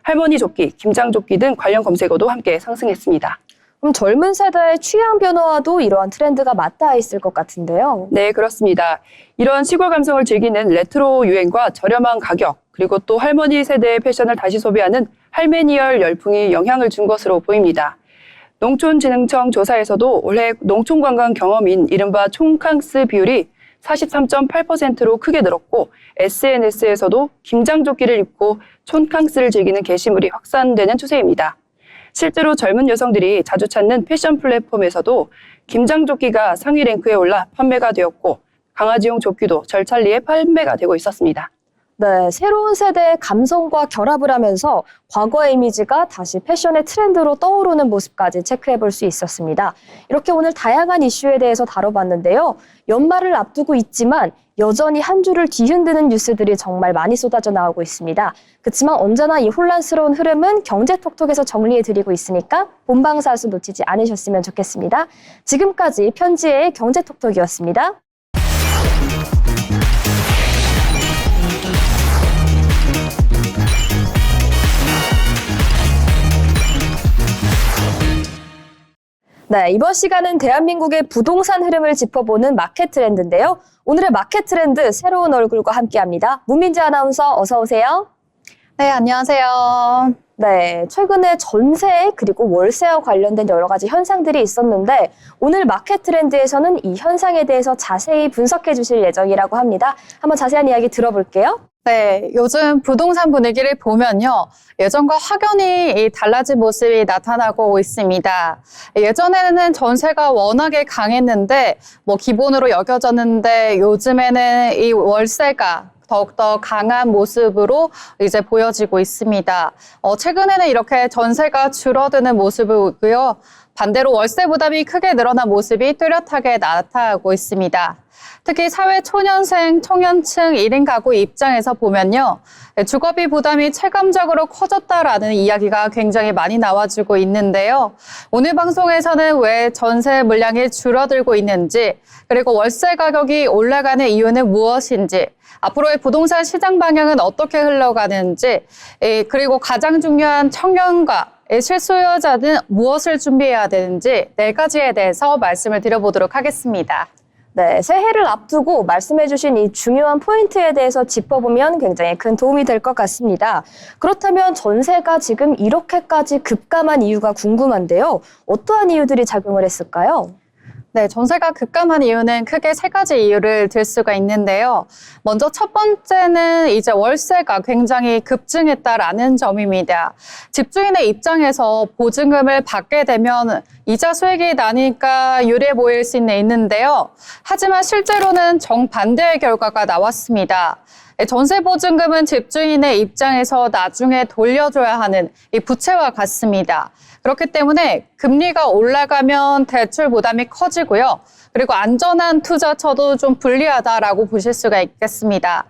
할머니 조끼, 김장조끼 등 관련 검색어도 함께 상승했습니다. 그럼 젊은 세대의 취향 변화와도 이러한 트렌드가 맞닿아 있을 것 같은데요. 네, 그렇습니다. 이런 시골 감성을 즐기는 레트로 유행과 저렴한 가격, 그리고 또 할머니 세대의 패션을 다시 소비하는 할메니얼 열풍이 영향을 준 것으로 보입니다. 농촌진흥청 조사에서도 올해 농촌관광 경험인 이른바 촌캉스 비율이 43.8%로 크게 늘었고 SNS에서도 김장조끼를 입고 촌캉스를 즐기는 게시물이 확산되는 추세입니다. 실제로 젊은 여성들이 자주 찾는 패션 플랫폼에서도 김장조끼가 상위 랭크에 올라 판매가 되었고 강아지용 조끼도 절찬리에 판매가 되고 있었습니다. 네, 새로운 세대의 감성과 결합을 하면서 과거의 이미지가 다시 패션의 트렌드로 떠오르는 모습까지 체크해 볼 수 있었습니다. 이렇게 오늘 다양한 이슈에 대해서 다뤄봤는데요. 연말을 앞두고 있지만 여전히 한 주를 뒤흔드는 뉴스들이 정말 많이 쏟아져 나오고 있습니다. 그렇지만 언제나 이 혼란스러운 흐름은 경제톡톡에서 정리해 드리고 있으니까 본방사수 놓치지 않으셨으면 좋겠습니다. 지금까지 편지의 경제톡톡이었습니다. 네, 이번 시간은 대한민국의 부동산 흐름을 짚어보는 마켓 트렌드인데요. 오늘의 마켓 트렌드 새로운 얼굴과 함께합니다. 문민지 아나운서 어서 오세요. 네, 안녕하세요. 네, 최근에 전세 그리고 월세와 관련된 여러 가지 현상들이 있었는데 오늘 마켓 트렌드에서는 이 현상에 대해서 자세히 분석해 주실 예정이라고 합니다. 한번 자세한 이야기 들어볼게요. 네, 요즘 부동산 분위기를 보면요. 예전과 확연히 달라진 모습이 나타나고 있습니다. 예전에는 전세가 워낙에 강했는데 기본으로 여겨졌는데 요즘에는 이 월세가 더욱더 강한 모습으로 이제 보여지고 있습니다. 최근에는 이렇게 전세가 줄어드는 모습을 보고요. 반대로 월세 부담이 크게 늘어난 모습이 뚜렷하게 나타나고 있습니다. 특히 사회 초년생, 청년층 1인 가구 입장에서 보면요. 주거비 부담이 체감적으로 커졌다라는 이야기가 굉장히 많이 나와주고 있는데요. 오늘 방송에서는 왜 전세 물량이 줄어들고 있는지, 그리고 월세 가격이 올라가는 이유는 무엇인지, 앞으로의 부동산 시장 방향은 어떻게 흘러가는지, 그리고 가장 중요한 청년과 실수요자는 무엇을 준비해야 되는지 4가지에 대해서 말씀을 드려보도록 하겠습니다. 네, 새해를 앞두고 말씀해주신 이 중요한 포인트에 대해서 짚어보면 굉장히 큰 도움이 될 것 같습니다. 그렇다면 전세가 지금 이렇게까지 급감한 이유가 궁금한데요. 어떠한 이유들이 작용을 했을까요? 네, 전세가 급감한 이유는 크게 3가지 이유를 들 수가 있는데요. 먼저 첫 번째는 이제 월세가 굉장히 급증했다라는 점입니다. 집주인의 입장에서 보증금을 받게 되면 이자 수익이 나니까 유리해 보일 수는 있는데요. 하지만 실제로는 정반대의 결과가 나왔습니다. 전세 보증금은 집주인의 입장에서 나중에 돌려줘야 하는 이 부채와 같습니다. 그렇기 때문에 금리가 올라가면 대출 부담이 커지고요. 그리고 안전한 투자처도 좀 불리하다라고 보실 수가 있겠습니다.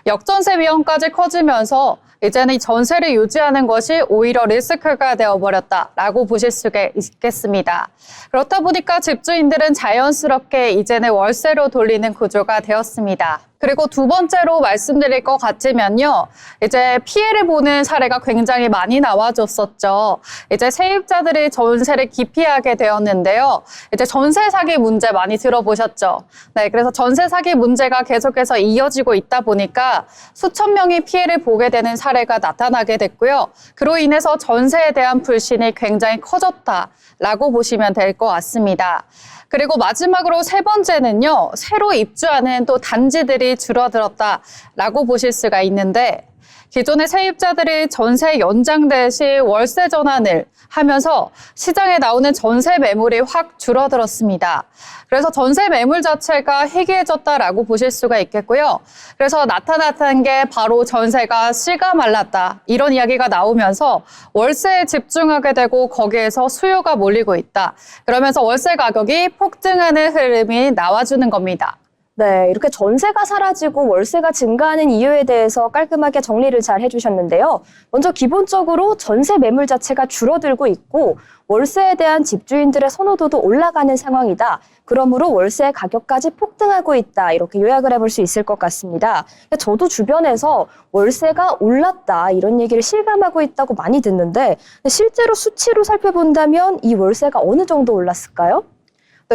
역전세 위험까지 커지면서 이제는 이 전세를 유지하는 것이 오히려 리스크가 되어버렸다라고 보실 수가 있겠습니다. 그렇다 보니까 집주인들은 자연스럽게 이제는 월세로 돌리는 구조가 되었습니다. 그리고 두 번째로 말씀드릴 것 같으면요. 이제 피해를 보는 사례가 굉장히 많이 나와줬었죠. 이제 세입자들이 전세를 기피하게 되었는데요. 이제 전세 사기 문제 많이 들어보셨죠. 네, 그래서 전세 사기 문제가 계속해서 이어지고 있다 보니까 수천 명이 피해를 보게 되는 사례가 나타나게 됐고요. 그로 인해서 전세에 대한 불신이 굉장히 커졌다라고 보시면 될 것 같습니다. 그리고 마지막으로 3번째는요. 새로 입주하는 또 단지들이 줄어들었다라고 보실 수가 있는데 기존의 세입자들이 전세 연장 대신 월세 전환을 하면서 시장에 나오는 전세 매물이 확 줄어들었습니다. 그래서 전세 매물 자체가 희귀해졌다라고 보실 수가 있겠고요. 그래서 나타났던 게 바로 전세가 씨가 말랐다 이런 이야기가 나오면서 월세에 집중하게 되고 거기에서 수요가 몰리고 있다. 그러면서 월세 가격이 폭등하는 흐름이 나와주는 겁니다. 네, 이렇게 전세가 사라지고 월세가 증가하는 이유에 대해서 깔끔하게 정리를 잘 해주셨는데요. 먼저 기본적으로 전세 매물 자체가 줄어들고 있고 월세에 대한 집주인들의 선호도도 올라가는 상황이다. 그러므로 월세 가격까지 폭등하고 있다. 이렇게 요약을 해볼 수 있을 것 같습니다. 저도 주변에서 월세가 올랐다 이런 얘기를 실감하고 있다고 많이 듣는데 실제로 수치로 살펴본다면 이 월세가 어느 정도 올랐을까요?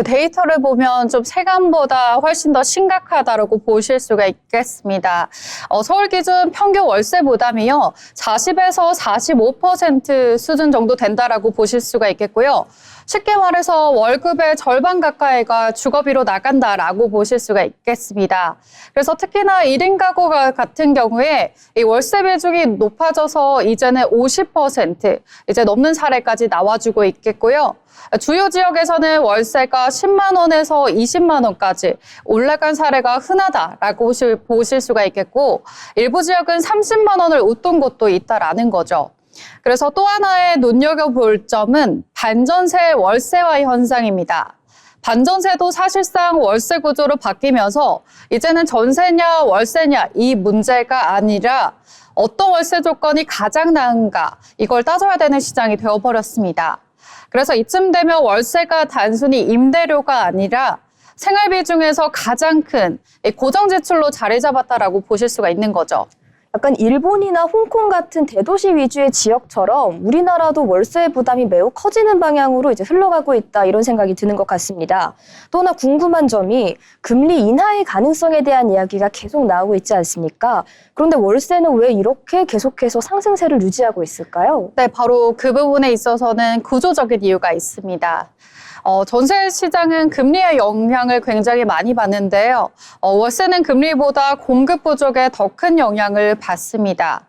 데이터를 보면 좀 세간보다 훨씬 더 심각하다고 보실 수가 있겠습니다. 서울 기준 평균 월세 부담이요. 40에서 45% 수준 정도 된다라고 보실 수가 있겠고요. 쉽게 말해서 월급의 절반 가까이가 주거비로 나간다라고 보실 수가 있겠습니다. 그래서 특히나 1인 가구 같은 경우에 이 월세 비중이 높아져서 이제는 50% 이제 넘는 사례까지 나와주고 있겠고요. 주요 지역에서는 월세가 10만 원에서 20만 원까지 올라간 사례가 흔하다라고 보실 수가 있겠고 일부 지역은 30만 원을 웃돈 곳도 있다라는 거죠. 그래서 또 하나의 눈여겨볼 점은 반전세 월세화 현상입니다. 반전세도 사실상 월세 구조로 바뀌면서 이제는 전세냐 월세냐 이 문제가 아니라 어떤 월세 조건이 가장 나은가 이걸 따져야 되는 시장이 되어버렸습니다. 그래서 이쯤 되면 월세가 단순히 임대료가 아니라 생활비 중에서 가장 큰 고정 지출로 자리 잡았다라고 보실 수가 있는 거죠. 약간 일본이나 홍콩 같은 대도시 위주의 지역처럼 우리나라도 월세 부담이 매우 커지는 방향으로 이제 흘러가고 있다 이런 생각이 드는 것 같습니다. 또 하나 궁금한 점이 금리 인하의 가능성에 대한 이야기가 계속 나오고 있지 않습니까? 그런데 월세는 왜 이렇게 계속해서 상승세를 유지하고 있을까요? 네, 바로 그 부분에 있어서는 구조적인 이유가 있습니다. 전세 시장은 금리의 영향을 굉장히 많이 받는데요. 월세는 금리보다 공급 부족에 더 큰 영향을 받습니다.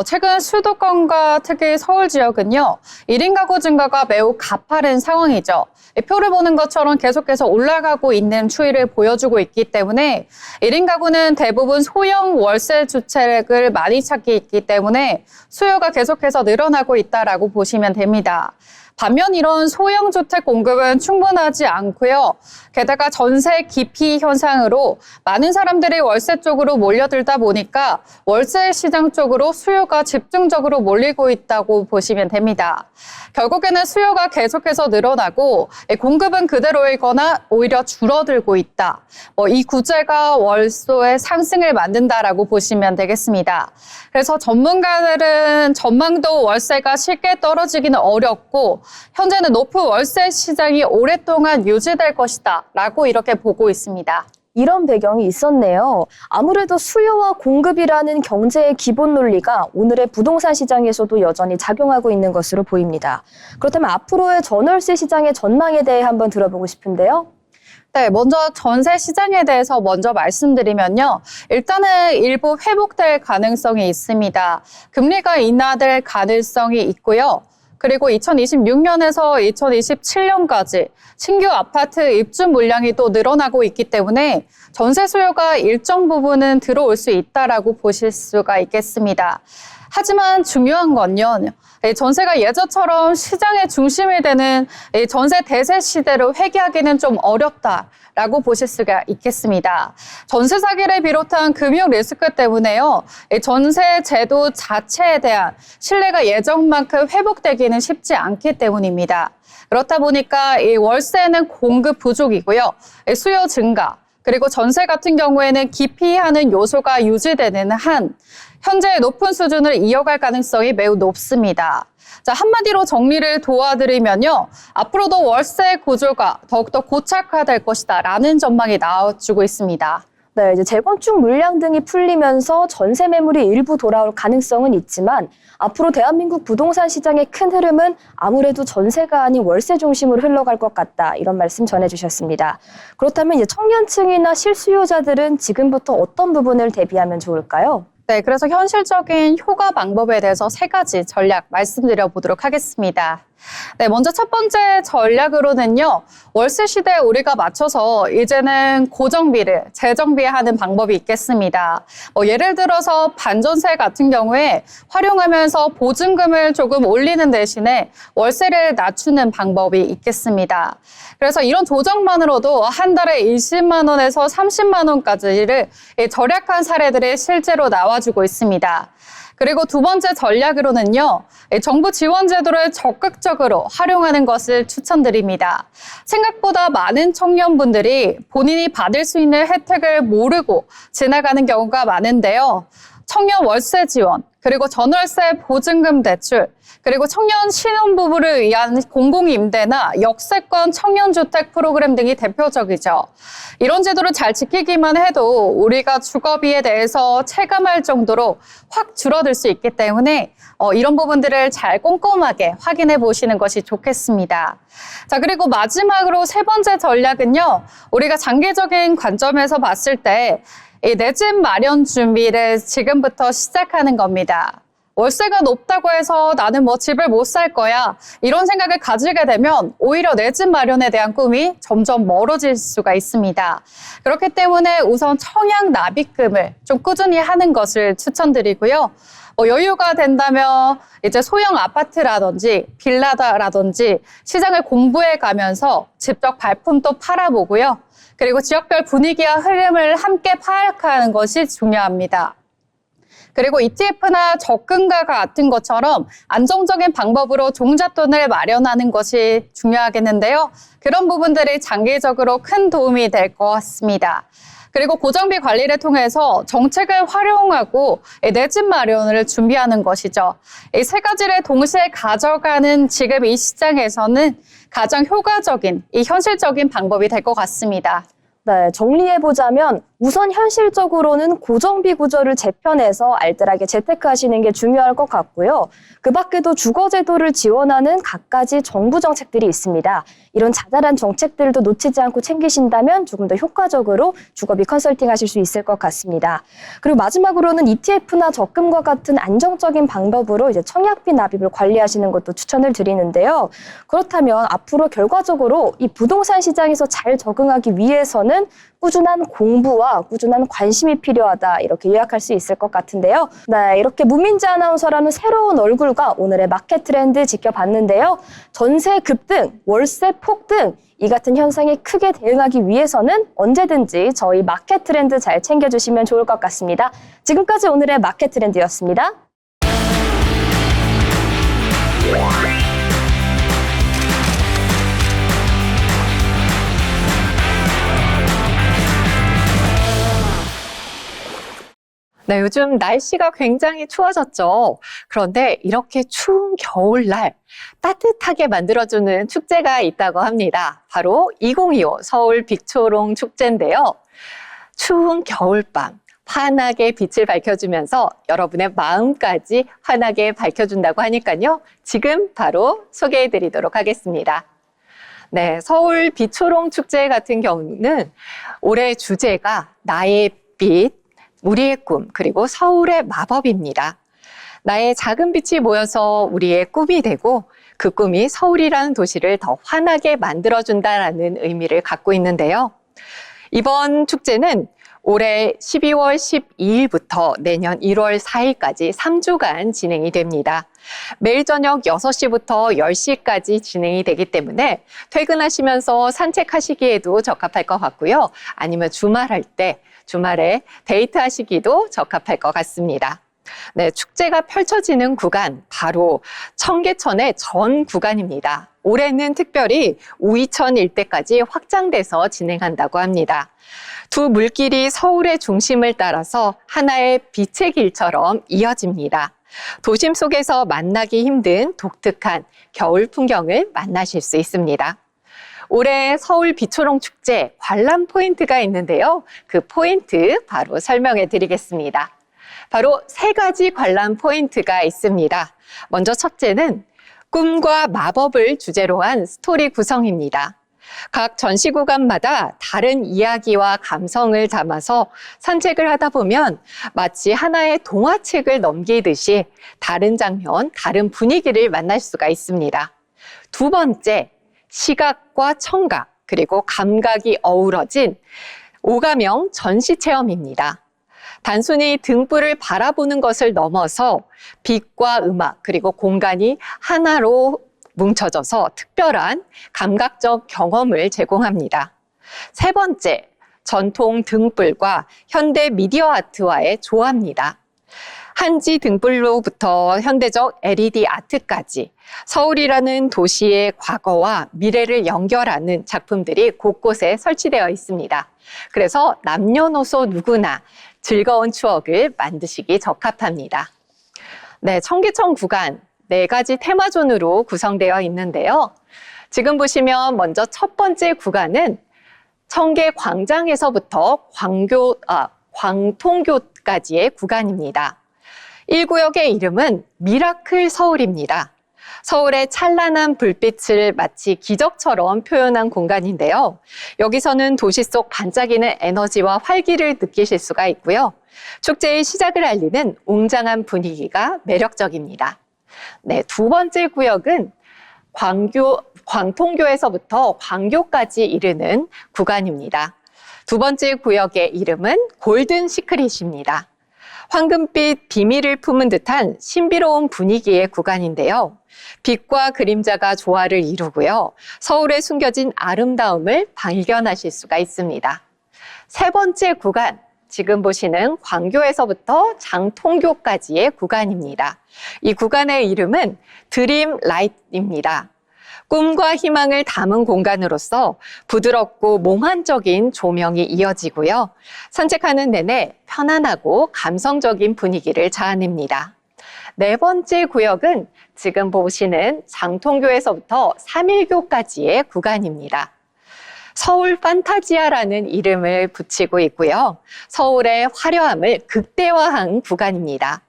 최근 수도권과 특히 서울 지역은요, 1인 가구 증가가 매우 가파른 상황이죠. 이 표를 보는 것처럼 계속해서 올라가고 있는 추이를 보여주고 있기 때문에 1인 가구는 대부분 소형 월세 주택을 많이 찾기 있기 때문에 수요가 계속해서 늘어나고 있다라고 보시면 됩니다. 반면 이런 소형 주택 공급은 충분하지 않고요. 게다가 전세 기피 현상으로 많은 사람들이 월세 쪽으로 몰려들다 보니까 월세 시장 쪽으로 수요가 집중적으로 몰리고 있다고 보시면 됩니다. 결국에는 수요가 계속해서 늘어나고 공급은 그대로이거나 오히려 줄어들고 있다. 이 구조가 월세의 상승을 만든다라고 보시면 되겠습니다. 그래서 전문가들은 전망도 월세가 쉽게 떨어지기는 어렵고 현재는 높은 월세 시장이 오랫동안 유지될 것이다 라고 이렇게 보고 있습니다. 이런 배경이 있었네요. 아무래도 수요와 공급이라는 경제의 기본 논리가 오늘의 부동산 시장에서도 여전히 작용하고 있는 것으로 보입니다. 그렇다면 앞으로의 전월세 시장의 전망에 대해 한번 들어보고 싶은데요. 네, 먼저 전세 시장에 대해서 먼저 말씀드리면요. 일단은 일부 회복될 가능성이 있습니다. 금리가 인하될 가능성이 있고요. 그리고 2026년에서 2027년까지 신규 아파트 입주 물량이 또 늘어나고 있기 때문에 전세 수요가 일정 부분은 들어올 수 있다라고 보실 수가 있겠습니다. 하지만 중요한 건요. 전세가 예전처럼 시장의 중심이 되는 전세 대세 시대로 회귀하기는 좀 어렵다라고 보실 수가 있겠습니다. 전세 사기를 비롯한 금융 리스크 때문에요. 전세 제도 자체에 대한 신뢰가 예전만큼 회복되기는 쉽지 않기 때문입니다. 그렇다 보니까 이 월세는 공급 부족이고요. 수요 증가, 그리고 전세 같은 경우에는 기피하는 요소가 유지되는 한 현재 높은 수준을 이어갈 가능성이 매우 높습니다. 자, 한마디로 정리를 도와드리면요. 앞으로도 월세 구조가 더욱더 고착화될 것이다 라는 전망이 나와주고 있습니다. 네, 이제 재건축 물량 등이 풀리면서 전세 매물이 일부 돌아올 가능성은 있지만 앞으로 대한민국 부동산 시장의 큰 흐름은 아무래도 전세가 아닌 월세 중심으로 흘러갈 것 같다. 이런 말씀 전해주셨습니다. 그렇다면 이제 청년층이나 실수요자들은 지금부터 어떤 부분을 대비하면 좋을까요? 네, 그래서 현실적인 효과 방법에 대해서 3가지 전략 말씀드려 보도록 하겠습니다. 네, 먼저 첫 번째 전략으로는요. 월세 시대에 우리가 맞춰서 이제는 고정비를 재정비하는 방법이 있겠습니다. 예를 들어서 반전세 같은 경우에 활용하면서 보증금을 조금 올리는 대신에 월세를 낮추는 방법이 있겠습니다. 그래서 이런 조정만으로도 한 달에 20만 원에서 30만 원까지를 절약한 사례들이 실제로 나와주고 있습니다. 그리고 두 번째 전략으로는요. 정부 지원 제도를 적극적으로 활용하는 것을 추천드립니다. 생각보다 많은 청년분들이 본인이 받을 수 있는 혜택을 모르고 지나가는 경우가 많은데요. 청년 월세 지원, 그리고 전월세 보증금 대출, 그리고 청년 신혼부부를 위한 공공임대나 역세권 청년주택 프로그램 등이 대표적이죠. 이런 제도를 잘 지키기만 해도 우리가 주거비에 대해서 체감할 정도로 확 줄어들 수 있기 때문에 이런 부분들을 잘 꼼꼼하게 확인해 보시는 것이 좋겠습니다. 자, 그리고 마지막으로 3번째 전략은요. 우리가 장기적인 관점에서 봤을 때 내 집 마련 준비를 지금부터 시작하는 겁니다. 월세가 높다고 해서 나는 집을 못 살 거야. 이런 생각을 가지게 되면 오히려 내 집 마련에 대한 꿈이 점점 멀어질 수가 있습니다. 그렇기 때문에 우선 청약 납입금을 좀 꾸준히 하는 것을 추천드리고요. 여유가 된다면 이제 소형 아파트라든지 빌라다라든지 시장을 공부해 가면서 직접 발품도 팔아보고요. 그리고 지역별 분위기와 흐름을 함께 파악하는 것이 중요합니다. 그리고 ETF나 적금과 같은 것처럼 안정적인 방법으로 종잣돈을 마련하는 것이 중요하겠는데요. 그런 부분들이 장기적으로 큰 도움이 될 것 같습니다. 그리고 고정비 관리를 통해서 정책을 활용하고 내 집 마련을 준비하는 것이죠. 이 세 가지를 동시에 가져가는 지금 이 시장에서는 가장 효과적인, 이 현실적인 방법이 될 것 같습니다. 네, 정리해보자면 우선 현실적으로는 고정비 구조를 재편해서 알뜰하게 재테크하시는 게 중요할 것 같고요. 그 밖에도 주거제도를 지원하는 갖가지 정부 정책들이 있습니다. 이런 자잘한 정책들도 놓치지 않고 챙기신다면 조금 더 효과적으로 주거비 컨설팅 하실 수 있을 것 같습니다. 그리고 마지막으로는 ETF나 적금과 같은 안정적인 방법으로 이제 청약비 납입을 관리하시는 것도 추천을 드리는데요. 그렇다면 앞으로 결과적으로 이 부동산 시장에서 잘 적응하기 위해서는 꾸준한 공부와 꾸준한 관심이 필요하다, 이렇게 요약할 수 있을 것 같은데요. 네, 이렇게 문민지 아나운서라는 새로운 얼굴과 오늘의 마켓 트렌드 지켜봤는데요. 전세 급등, 월세 폭등, 이 같은 현상에 크게 대응하기 위해서는 언제든지 저희 마켓 트렌드 잘 챙겨주시면 좋을 것 같습니다. 지금까지 오늘의 마켓 트렌드였습니다. 네, 요즘 날씨가 굉장히 추워졌죠. 그런데 이렇게 추운 겨울날 따뜻하게 만들어주는 축제가 있다고 합니다. 바로 2025 서울 빛초롱 축제인데요. 추운 겨울밤 환하게 빛을 밝혀주면서 여러분의 마음까지 환하게 밝혀준다고 하니까요. 지금 바로 소개해드리도록 하겠습니다. 네, 서울 빛초롱 축제 같은 경우는 올해 주제가 나의 빛, 우리의 꿈, 그리고 서울의 마법입니다. 나의 작은 빛이 모여서 우리의 꿈이 되고 그 꿈이 서울이라는 도시를 더 환하게 만들어준다라는 의미를 갖고 있는데요. 이번 축제는 올해 12월 12일부터 내년 1월 4일까지 3주간 진행이 됩니다. 매일 저녁 6시부터 10시까지 진행이 되기 때문에 퇴근하시면서 산책하시기에도 적합할 것 같고요. 아니면 주말에 데이트하시기도 적합할 것 같습니다. 네, 축제가 펼쳐지는 구간, 바로 청계천의 전 구간입니다. 올해는 특별히 우이천 일대까지 확장돼서 진행한다고 합니다. 두 물길이 서울의 중심을 따라서 하나의 빛의 길처럼 이어집니다. 도심 속에서 만나기 힘든 독특한 겨울 풍경을 만나실 수 있습니다. 올해 서울 빛초롱 축제 관람 포인트가 있는데요. 그 포인트 바로 설명해 드리겠습니다. 바로 3가지 관람 포인트가 있습니다. 먼저 첫째는 꿈과 마법을 주제로 한 스토리 구성입니다. 각 전시 구간마다 다른 이야기와 감성을 담아서 산책을 하다 보면 마치 하나의 동화책을 넘기듯이 다른 장면, 다른 분위기를 만날 수가 있습니다. 두 번째, 시각과 청각, 그리고 감각이 어우러진 오가명 전시 체험입니다. 단순히 등불을 바라보는 것을 넘어서 빛과 음악, 그리고 공간이 하나로 뭉쳐져서 특별한 감각적 경험을 제공합니다. 세 번째, 전통 등불과 현대 미디어 아트와의 조화입니다. 한지 등불로부터 현대적 LED 아트까지 서울이라는 도시의 과거와 미래를 연결하는 작품들이 곳곳에 설치되어 있습니다. 그래서 남녀노소 누구나 즐거운 추억을 만드시기 적합합니다. 네, 청계천 구간 4가지 테마존으로 구성되어 있는데요. 지금 보시면 먼저 첫 번째 구간은 청계광장에서부터 광통교까지의 구간입니다. 1구역의 이름은 미라클 서울입니다. 서울의 찬란한 불빛을 마치 기적처럼 표현한 공간인데요. 여기서는 도시 속 반짝이는 에너지와 활기를 느끼실 수가 있고요. 축제의 시작을 알리는 웅장한 분위기가 매력적입니다. 네, 두 번째 구역은 광통교에서부터 광교까지 이르는 구간입니다. 두 번째 구역의 이름은 골든 시크릿입니다. 황금빛 비밀을 품은 듯한 신비로운 분위기의 구간인데요. 빛과 그림자가 조화를 이루고요. 서울에 숨겨진 아름다움을 발견하실 수가 있습니다. 세 번째 구간, 지금 보시는 광교에서부터 장통교까지의 구간입니다. 이 구간의 이름은 드림 라이트입니다. 꿈과 희망을 담은 공간으로서 부드럽고 몽환적인 조명이 이어지고요. 산책하는 내내 편안하고 감성적인 분위기를 자아냅니다. 네 번째 구역은 지금 보시는 장통교에서부터 삼일교까지의 구간입니다. 서울 판타지아라는 이름을 붙이고 있고요. 서울의 화려함을 극대화한 구간입니다.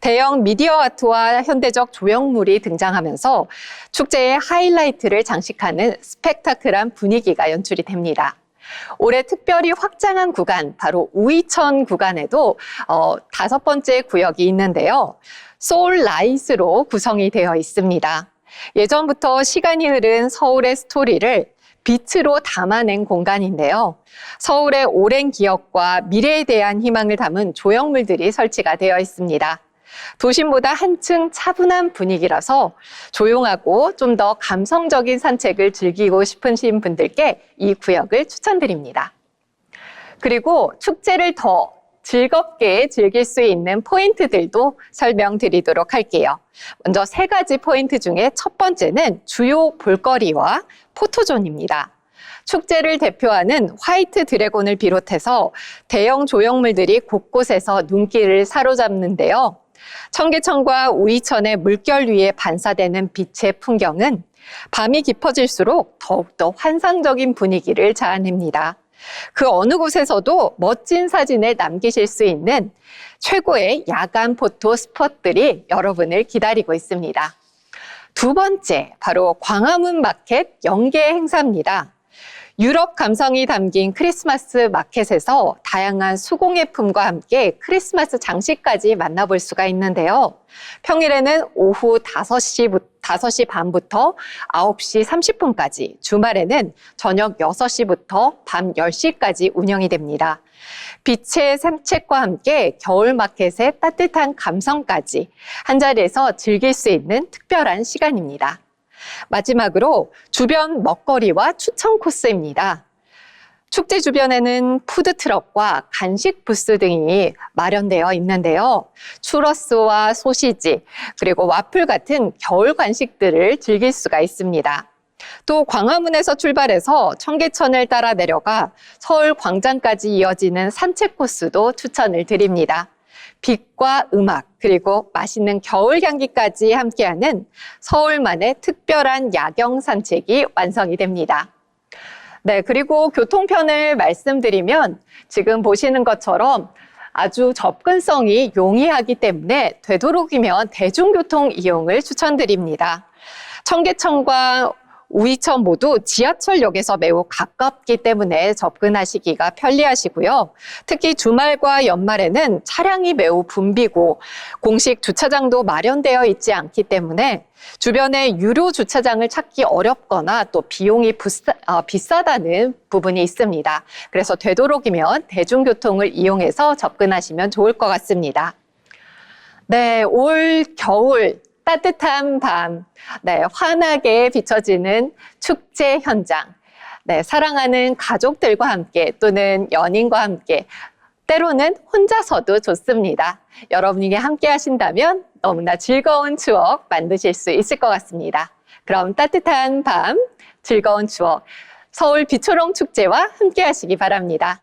대형 미디어 아트와 현대적 조형물이 등장하면서 축제의 하이라이트를 장식하는 스펙타클한 분위기가 연출이 됩니다. 올해 특별히 확장한 구간, 바로 우이천 구간에도 5번째 구역이 있는데요. 소울라이트로 구성이 되어 있습니다. 예전부터 시간이 흐른 서울의 스토리를 빛으로 담아낸 공간인데요. 서울의 오랜 기억과 미래에 대한 희망을 담은 조형물들이 설치가 되어 있습니다. 도심보다 한층 차분한 분위기라서 조용하고 좀 더 감성적인 산책을 즐기고 싶으신 분들께 이 구역을 추천드립니다. 그리고 축제를 더 즐겁게 즐길 수 있는 포인트들도 설명드리도록 할게요. 먼저 3가지 포인트 중에 첫 번째는 주요 볼거리와 포토존입니다. 축제를 대표하는 화이트 드래곤을 비롯해서 대형 조형물들이 곳곳에서 눈길을 사로잡는데요. 청계천과 우이천의 물결 위에 반사되는 빛의 풍경은 밤이 깊어질수록 더욱더 환상적인 분위기를 자아냅니다. 그 어느 곳에서도 멋진 사진을 남기실 수 있는 최고의 야간 포토 스팟들이 여러분을 기다리고 있습니다. 두 번째, 바로 광화문 마켓 연계 행사입니다. 유럽 감성이 담긴 크리스마스 마켓에서 다양한 수공예품과 함께 크리스마스 장식까지 만나볼 수가 있는데요. 평일에는 오후 5시 반부터 9시 30분까지, 주말에는 저녁 6시부터 밤 10시까지 운영이 됩니다. 빛의 산책과 함께 겨울 마켓의 따뜻한 감성까지 한자리에서 즐길 수 있는 특별한 시간입니다. 마지막으로 주변 먹거리와 추천 코스입니다. 축제 주변에는 푸드트럭과 간식 부스 등이 마련되어 있는데요. 추러스와 소시지, 그리고 와플 같은 겨울 간식들을 즐길 수가 있습니다. 또 광화문에서 출발해서 청계천을 따라 내려가 서울 광장까지 이어지는 산책 코스도 추천을 드립니다. 빛과 음악, 그리고 맛있는 겨울 향기까지 함께하는 서울만의 특별한 야경 산책이 완성이 됩니다. 네, 그리고 교통편을 말씀드리면 지금 보시는 것처럼 아주 접근성이 용이하기 때문에 되도록이면 대중교통 이용을 추천드립니다. 청계천과 우이천 모두 지하철역에서 매우 가깝기 때문에 접근하시기가 편리하시고요. 특히 주말과 연말에는 차량이 매우 붐비고 공식 주차장도 마련되어 있지 않기 때문에 주변에 유료 주차장을 찾기 어렵거나 또 비용이 비싸다는 부분이 있습니다. 그래서 되도록이면 대중교통을 이용해서 접근하시면 좋을 것 같습니다. 네, 올 겨울 따뜻한 밤, 네, 환하게 비춰지는 축제 현장, 네, 사랑하는 가족들과 함께 또는 연인과 함께, 때로는 혼자서도 좋습니다. 여러분이 함께 하신다면 너무나 즐거운 추억 만드실 수 있을 것 같습니다. 그럼 따뜻한 밤, 즐거운 추억, 서울 비초롱 축제와 함께 하시기 바랍니다.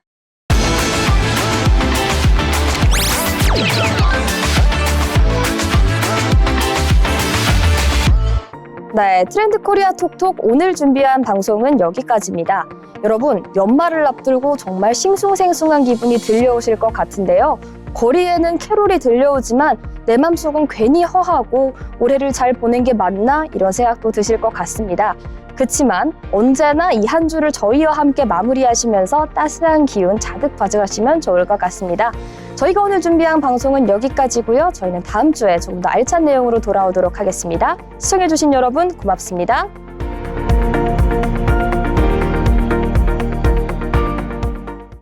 네, 트렌드 코리아 톡톡 오늘 준비한 방송은 여기까지입니다. 여러분, 연말을 앞두고 정말 싱숭생숭한 기분이 들려오실 것 같은데요. 거리에는 캐롤이 들려오지만 내 맘속은 괜히 허하고 올해를 잘 보낸 게 맞나? 이런 생각도 드실 것 같습니다. 그치만 언제나 이 한 주를 저희와 함께 마무리하시면서 따스한 기운 자득 가져가시면 좋을 것 같습니다. 저희가 오늘 준비한 방송은 여기까지고요. 저희는 다음 주에 조금 더 알찬 내용으로 돌아오도록 하겠습니다. 시청해주신 여러분 고맙습니다.